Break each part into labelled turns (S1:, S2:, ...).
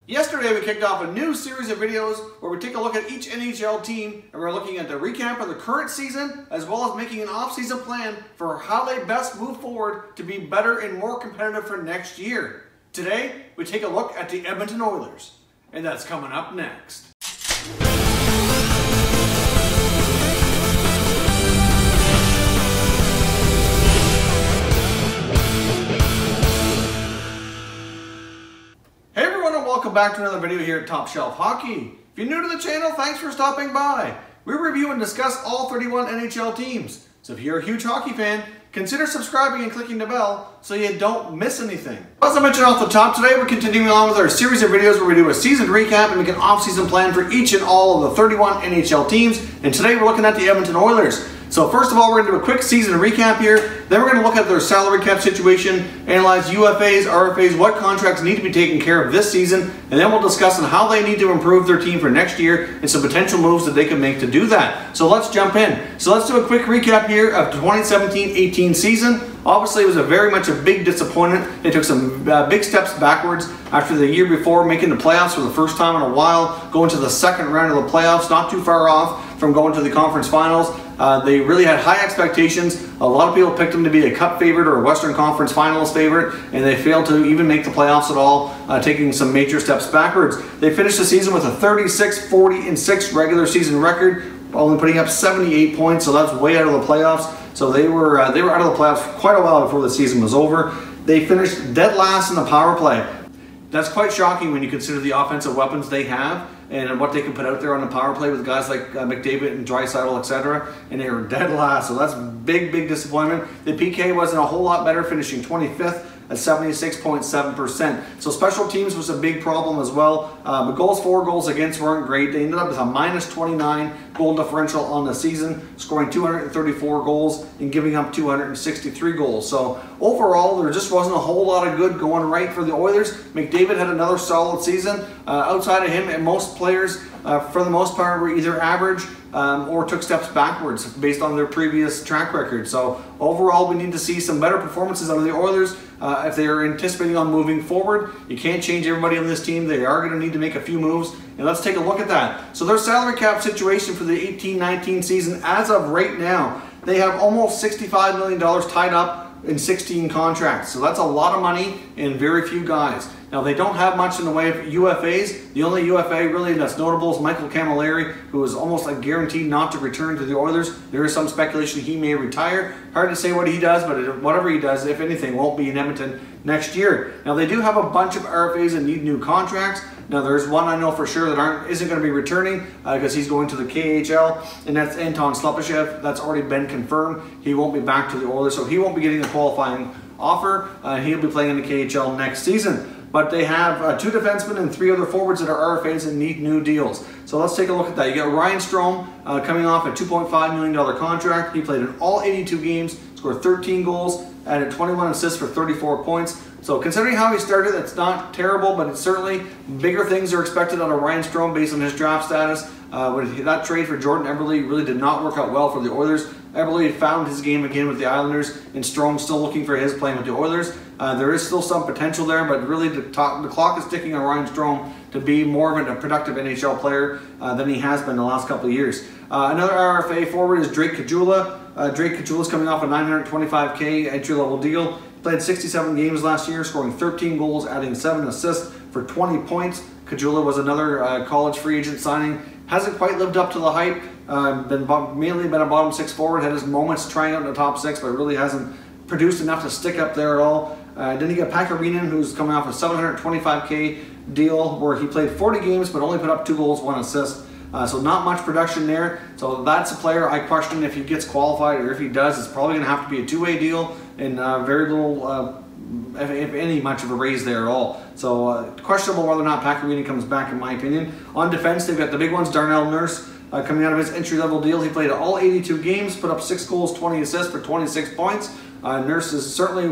S1: Yesterday we kicked off a new series of videos where we take a look at each NHL team and we're looking at the recap of the current season as well as making an off-season plan for how they best move forward to be better and more competitive for next year. Today we take a look at the Edmonton Oilers, and that's coming up next. Welcome back to another video here at Top Shelf Hockey. If you're new to the channel, thanks for stopping by. We review and discuss all 31 NHL teams. So if you're a huge hockey fan, consider subscribing and clicking the bell so you don't miss anything. As I mentioned off the top, today we're continuing on with our series of videos where we do a season recap and make an off-season plan for each and all of the 31 NHL teams. And today we're looking at the Edmonton Oilers. So first of all, we're going to do a quick season recap here. Then we're going to look at their salary cap situation, analyze UFAs, RFAs, what contracts need to be taken care of this season, and then we'll discuss on how they need to improve their team for next year and some potential moves that they can make to do that. So let's jump in. So let's do a quick recap here of the 2017-18 season. Obviously, it was very much a big disappointment. They took some big steps backwards after the year before making the playoffs for the first time in a while, going to the second round of the playoffs, not too far off from going to the conference finals. They really had high expectations. A lot of people picked them to be a cup favorite or a Western Conference Finals favorite, and they failed to even make the playoffs at all, taking some major steps backwards. They finished the season with a 36-40-6 regular season record, only putting up 78 points, so that's way out of the playoffs. So they were out of the playoffs for quite a while before the season was over. They finished dead last in the power play. That's quite shocking when you consider the offensive weapons they have and what they can put out there on the power play with guys like McDavid and Draisaitl, etc. And they were dead last, so that's big disappointment. The PK wasn't a whole lot better, finishing 25th at 76.7%. So special teams was a big problem as well. But goals for, goals against weren't great. They ended up with a -29 goal differential on the season, scoring 234 goals and giving up 263 goals. So overall, there just wasn't a whole lot of good going right for the Oilers. McDavid had another solid season. Outside of him, and most players, for the most part, were either average or took steps backwards based on their previous track record. So overall, we need to see some better performances out of the Oilers if they are anticipating on moving forward. You can't change everybody on this team. They are going to need to make a few moves, and let's take a look at that. So their salary cap situation for the 18-19 season, as of right now, they have almost $65 million tied up in 16 contracts. So that's a lot of money and very few guys. Now, they don't have much in the way of UFAs. The only UFA really that's notable is Michael Camilleri, who is almost like guaranteed not to return to the Oilers. There is some speculation he may retire. Hard to say what he does, but whatever he does, if anything, won't be in Edmonton next year. Now, they do have a bunch of RFAs that need new contracts. Now, there's one I know for sure that isn't going to be returning because he's going to the KHL, and that's Anton Slepyshev. That's already been confirmed. He won't be back to the Oilers, so he won't be getting a qualifying offer. He'll be playing in the KHL next season. But they have 2 defensemen and 3 other forwards that are RFAs and need new deals. So let's take a look at that. You got Ryan Strome coming off a $2.5 million contract. He played in all 82 games, scored 13 goals, added 21 assists for 34 points. So considering how he started, it's not terrible, but it's certainly bigger things are expected out of Ryan Strome based on his draft status. That trade for Jordan Eberle really did not work out well for the Oilers. Eberle had found his game again with the Islanders, and Strome still looking for his playing with the Oilers. There is still some potential there, but really the clock is ticking on Ryan Strome to be more of a productive NHL player than he has been the last couple of years. Another RFA forward is Drake Caggiula. Drake Caggiula is coming off a $925K entry-level deal. Played 67 games last year, scoring 13 goals, adding 7 assists for 20 points. Caggiula was another college free agent signing. Hasn't quite lived up to the hype. Mainly been a bottom 6 forward. Had his moments trying out in the top 6, but really hasn't produced enough to stick up there at all. Then you got Pacioretty, who's coming off a $725K deal where he played 40 games but only put up 2 goals, 1 assist. So not much production there. So that's a player I question if he gets qualified, or if he does, it's probably going to have to be a 2-way deal and very little, if any, much of a raise there at all. So questionable whether or not Pacioretty comes back, in my opinion. On defense, they've got the big ones, Darnell Nurse. Coming out of his entry-level deal, he played all 82 games, put up 6 goals, 20 assists for 26 points. Nurse is certainly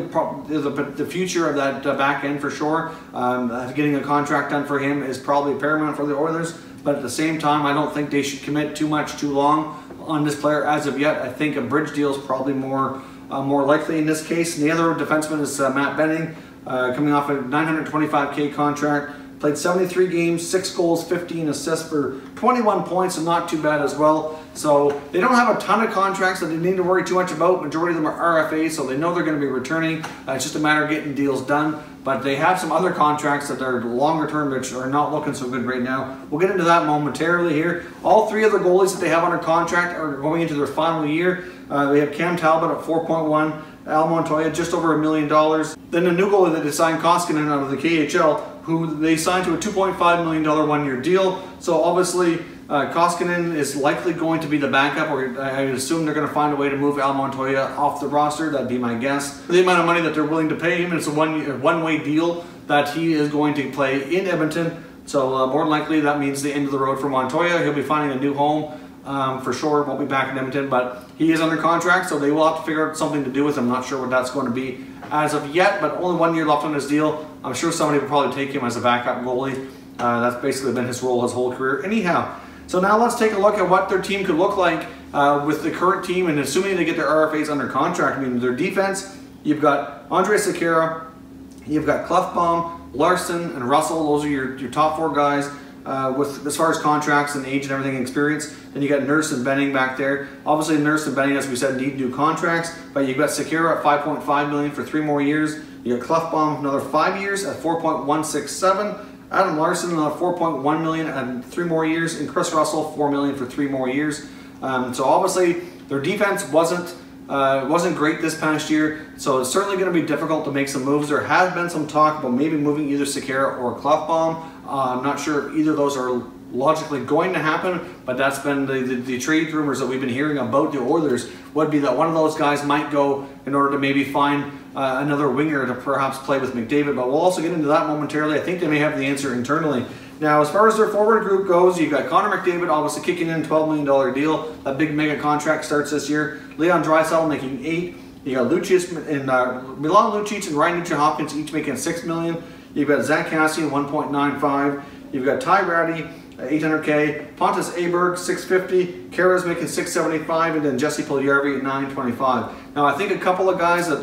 S1: the future of that back end for sure. Getting a contract done for him is probably paramount for the Oilers, but at the same time, I don't think they should commit too long on this player as of yet. I think a bridge deal is probably more likely in this case. And the other defenseman is Matt Benning, coming off a $925K contract. Played 73 games, 6 goals, 15 assists for 21 points, and not too bad as well. So they don't have a ton of contracts that they need to worry too much about. Majority of them are RFAs, so they know they're going to be returning. It's just a matter of getting deals done. But they have some other contracts that are longer term, which are not looking so good right now. We'll get into that momentarily here. All 3 other goalies that they have under contract are going into their final year. They have Cam Talbot at 4.1, Al Montoya just over $1 million. Then the new goalie that they signed, Koskinen, out of the KHL, who they signed to a $2.5 million one-year deal. So obviously Koskinen is likely going to be the backup, or I assume they're going to find a way to move Al Montoya off the roster. That'd be my guess. The amount of money that they're willing to pay him, it's a one-way deal that he is going to play in Edmonton. So more than likely that means the end of the road for Montoya. He'll be finding a new home for sure. Won't be back in Edmonton, but he is under contract, so they will have to figure out something to do with him. Not sure what that's going to be as of yet, but only 1 year left on his deal. I'm sure somebody will probably take him as a backup goalie. That's basically been his role his whole career anyhow. So now let's take a look at what their team could look like with the current team, and assuming they get their RFAs under contract. I mean, their defense, you've got Andre Sekera, you've got Klefbom, Larson, and Russell. Those are your top 4 guys with as far as contracts and age and everything and experience. Then you got Nurse and Benning back there. Obviously Nurse and Benning, as we said, need new contracts, but you've got Sekera at $5.5 million for 3 more years. You got Klefbom another 5 years at $4.167. Adam Larson another $4.1 million and 3 more years, and Chris Russell $4 million for 3 more years. So obviously their defense wasn't great this past year, so it's certainly going to be difficult to make some moves. There has been some talk about maybe moving either Sekera or Klefbom. I'm not sure either of those are logically going to happen, but that's been the trade rumors that we've been hearing about the Oilers, would be that one of those guys might go in order to maybe find another winger to perhaps play with McDavid, but we'll also get into that momentarily. I think they may have the answer internally. Now, as far as their forward group goes, you've got Connor McDavid obviously kicking in a $12 million deal. That big mega contract starts this year. Leon Draisaitl making $8 million. You got Milan Lucic and Ryan Nugent-Hopkins each making $6 million. You've got Zach Cassian $1.95. You've got Ty Ratty $800K, Pontus Aberg $650, Kara's making $675, and then Jesse Puljujarvi at $925. Now I think a couple of guys that,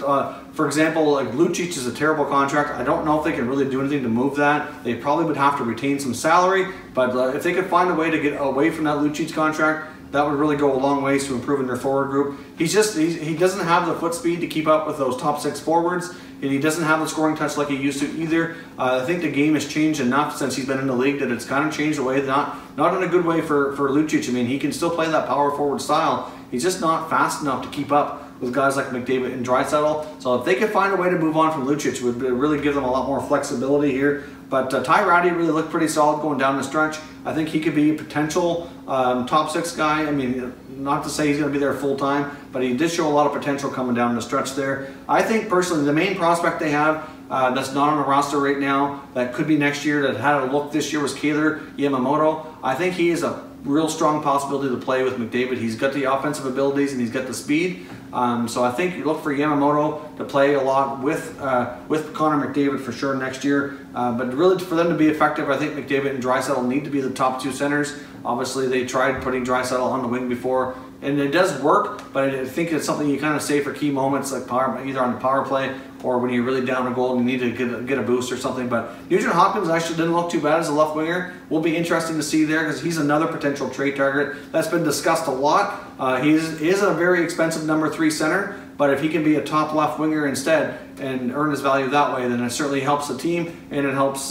S1: for example, like Lucic is a terrible contract. I don't know if they can really do anything to move that. They probably would have to retain some salary, but if they could find a way to get away from that Lucic contract, that would really go a long ways to improving their forward group. He doesn't have the foot speed to keep up with those top 6 forwards, and he doesn't have the scoring touch like he used to either. I think the game has changed enough since he's been in the league that it's kind of changed away, not in a good way for Lucic. I mean, he can still play that power forward style. He's just not fast enough to keep up with guys like McDavid and Draisaitl. So if they could find a way to move on from Lucic, it would really give them a lot more flexibility here. But Ty Ratty really looked pretty solid going down the stretch. I think he could be a potential top 6 guy. I mean, not to say he's going to be there full time, but he did show a lot of potential coming down the stretch there. I think personally the main prospect they have that's not on the roster right now that could be next year, that had a look this year, was Kailer Yamamoto. I think he is a real strong possibility to play with McDavid. He's got the offensive abilities and he's got the speed. So I think you look for Yamamoto to play a lot with Connor McDavid for sure next year. But really, for them to be effective, I think McDavid and Draisaitl need to be the top 2 centers. Obviously, they tried putting Draisaitl on the wing before, and it does work, but I think it's something you kind of save for key moments, like either on the power play or when you're really down a goal and you need to get a boost or something. But Nugent-Hopkins actually didn't look too bad as a left winger. Will be interesting to see there, because he's another potential trade target that's been discussed a lot. He is a very expensive number 3 center, but if he can be a top left winger instead and earn his value that way, then it certainly helps the team, and it helps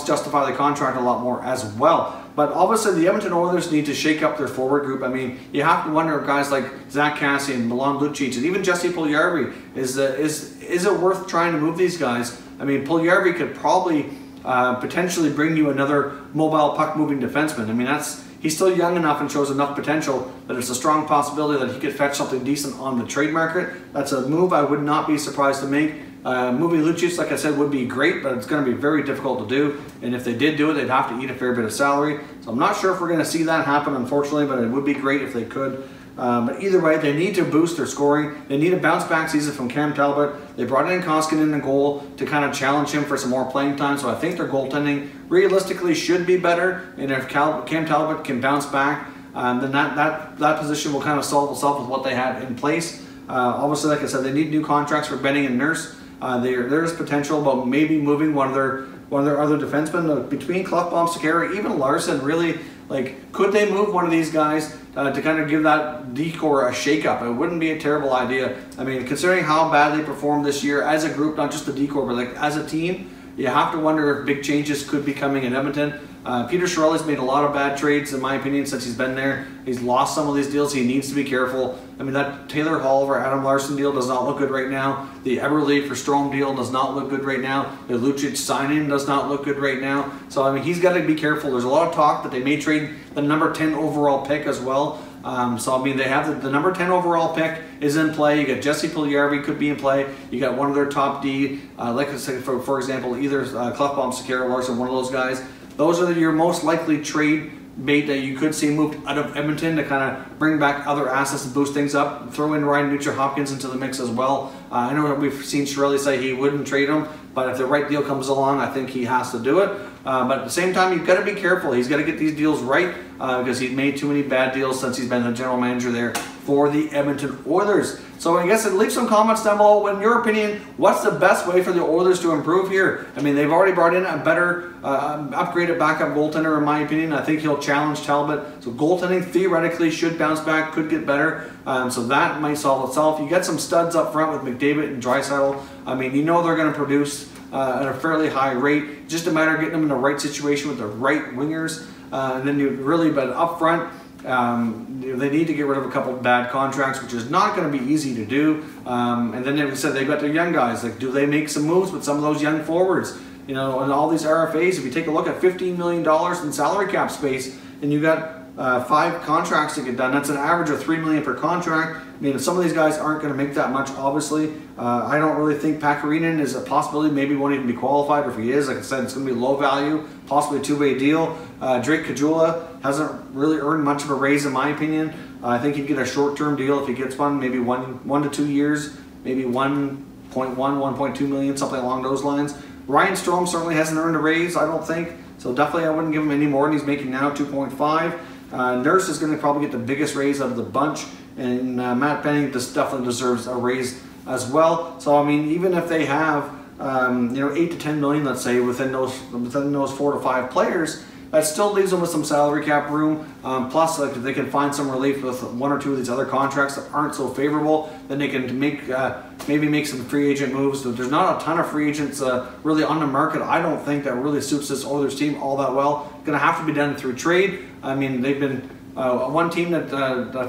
S1: justify the contract a lot more as well. But obviously the Edmonton Oilers need to shake up their forward group. I mean, you have to wonder if guys like Zach Cassian, Milan Lucic, and even Jesse Puljujarvi, is it worth trying to move these guys? I mean, Puljujarvi could probably potentially bring you another mobile puck-moving defenseman. I mean, he's still young enough and shows enough potential that it's a strong possibility that he could fetch something decent on the trade market. That's a move I would not be surprised to make. Moving Lucic, like I said, would be great, but it's going to be very difficult to do. And if they did do it, they'd have to eat a fair bit of salary. So I'm not sure if we're going to see that happen, unfortunately, but it would be great if they could. But either way, they need to boost their scoring. They need a bounce-back season from Cam Talbot. They brought in Koskinen in the goal to kind of challenge him for some more playing time. So I think their goaltending realistically should be better. And if Cam Talbot can bounce back, then that position will kind of solve itself with what they had in place. Obviously, like I said, they need new contracts for Benning and Nurse. There is potential about maybe moving one of their one of their other defensemen. Between Klefbom, Sekera, even Larson, really, like, could they move one of these guys to kind of give that decor a shake-up? It wouldn't be a terrible idea. I mean, considering how bad they performed this year as a group, not just the decor, but like as a team, you have to wonder if big changes could be coming in Edmonton. Peter Chiarelli's made a lot of bad trades, in my opinion, since he's been there. He's lost some of these deals. He needs to be careful. I mean, that Taylor Hall or Adam Larson deal does not look good right now. The Eberle for Strome deal does not look good right now. The Lucic signing does not look good right now. So, I mean, he's got to be careful. There's a lot of talk that they may trade the number 10 overall pick as well. So, I mean, they have the number 10 overall pick is in play. You got Jesse Puljujarvi could be in play. You got one of their top D, like I said, for example, either Klefbom, Sekera, Larson, one of those guys. Those are your most likely trade bait that you could see moved out of Edmonton to kind of bring back other assets and boost things up. Throw in Ryan Nugent-Hopkins into the mix as well. I know that we've seen Chiarelli say he wouldn't trade him, but if the right deal comes along, I think he has to do it. But at the same time, you've got to be careful. He's got to get these deals right because he's made too many bad deals since he's been the general manager there for the Edmonton Oilers. So I guess leave some comments down below. In your opinion, what's the best way for the Oilers to improve here? I mean, they've already brought in a better, upgraded backup goaltender, in my opinion. I think he'll challenge Talbot. So goaltending theoretically should bounce back, could get better. So that might solve itself. You get some studs up front with McDavid and Draisaitl. I mean, you know they're going to produce at a fairly high rate. Just a matter of getting them in the right situation with the right wingers. And then you really, but up front, they need to get rid of a couple of bad contracts, which is not going to be easy to do. And then they said they've got their young guys. Like, do they make some moves with some of those young forwards? You know, and all these RFAs, if you take a look at $15 million in salary cap space, and you got 5 contracts to get done, that's an average of $3 million per contract. I mean, some of these guys aren't going to make that much, obviously. I don't really think Pacioretty is a possibility. Maybe won't even be qualified, or if he is, like I said, it's going to be low value, possibly a two-way deal. Drake Caggiula hasn't really earned much of a raise, in my opinion. I think he'd get a short-term deal if he gets one, maybe one to 2 years, maybe 1.2 million, something along those lines. Ryan Strome certainly hasn't earned a raise, I don't think. So definitely I wouldn't give him any more than he's making now, 2.5. Nurse is going to probably get the biggest raise out of the bunch, and Matt Benning definitely deserves a raise as well. So I mean, even if they have you know, 8 to 10 million, let's say, within those 4 to 5 players, that still leaves them with some salary cap room. Plus, like, if they can find some relief with 1 or 2 of these other contracts that aren't so favorable, then they can make maybe make some free agent moves. So there's not a ton of free agents really on the market. I don't think that really suits this Oilers team all that well. Going to have to be done through trade. I mean, they've been one team that,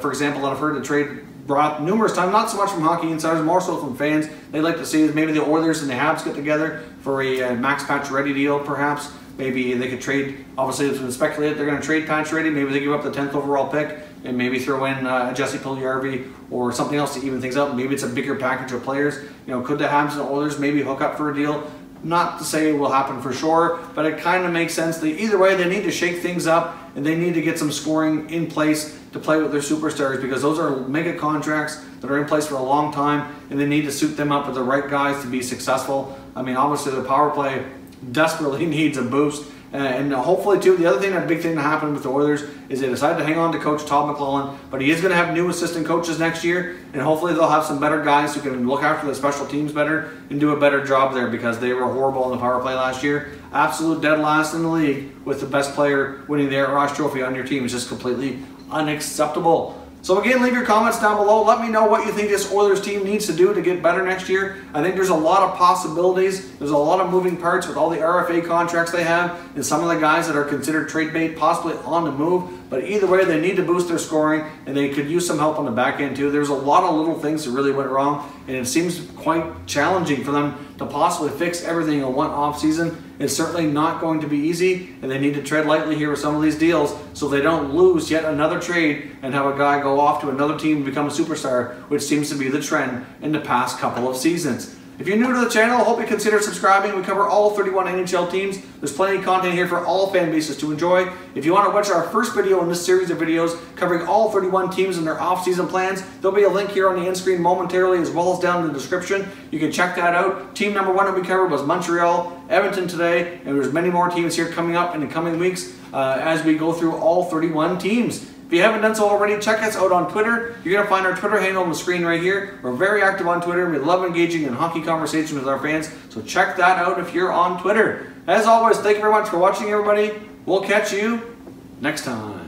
S1: for example, that I've heard the trade brought numerous times, not so much from hockey insiders, more so from fans. They'd like to see maybe the Oilers and the Habs get together for a Max Pacioretty deal, perhaps. Maybe they could trade, obviously it's been speculated they're going to trade Pacioretty. Maybe they give up the 10th overall pick and maybe throw in Jesse Puljujarvi or something else to even things up. Maybe it's a bigger package of players. You know, could the Habs and the Oilers maybe hook up for a deal? Not to say it will happen for sure, but it kind of makes sense. Either way, they need to shake things up and they need to get some scoring in place to play with their superstars, because those are mega contracts that are in place for a long time, and they need to suit them up with the right guys to be successful. I mean, obviously the power play desperately needs a boost. And hopefully, too, the other thing, that big thing that happened with the Oilers is they decided to hang on to Coach Todd McClellan, but he is going to have new assistant coaches next year, and hopefully they'll have some better guys who can look after the special teams better and do a better job there, because they were horrible in the power play last year. Absolute dead last in the league with the best player winning the Art Ross Trophy on your team is just completely unacceptable. So again, leave your comments down below. Let me know what you think this Oilers team needs to do to get better next year. I think there's a lot of possibilities. There's a lot of moving parts with all the RFA contracts they have and some of the guys that are considered trade bait, possibly on the move. But either way, they need to boost their scoring, and they could use some help on the back end too. There's a lot of little things that really went wrong, and it seems quite challenging for them to possibly fix everything in one off season. It's certainly not going to be easy, and they need to tread lightly here with some of these deals so they don't lose yet another trade and have a guy go off to another team and become a superstar, which seems to be the trend in the past couple of seasons. If you're new to the channel, I hope you consider subscribing. We cover all 31 NHL teams. There's plenty of content here for all fan bases to enjoy. If you want to watch our first video in this series of videos covering all 31 teams and their off-season plans, there'll be a link here on the end screen momentarily, as well as down in the description. You can check that out. Team number 1 that we covered was Montreal, Edmonton today, and there's many more teams here coming up in the coming weeks as we go through all 31 teams. If you haven't done so already, check us out on Twitter. You're going to find our Twitter handle on the screen right here. We're very active on Twitter. We love engaging in hockey conversations with our fans, so check that out if you're on Twitter. As always, thank you very much for watching, everybody. We'll catch you next time.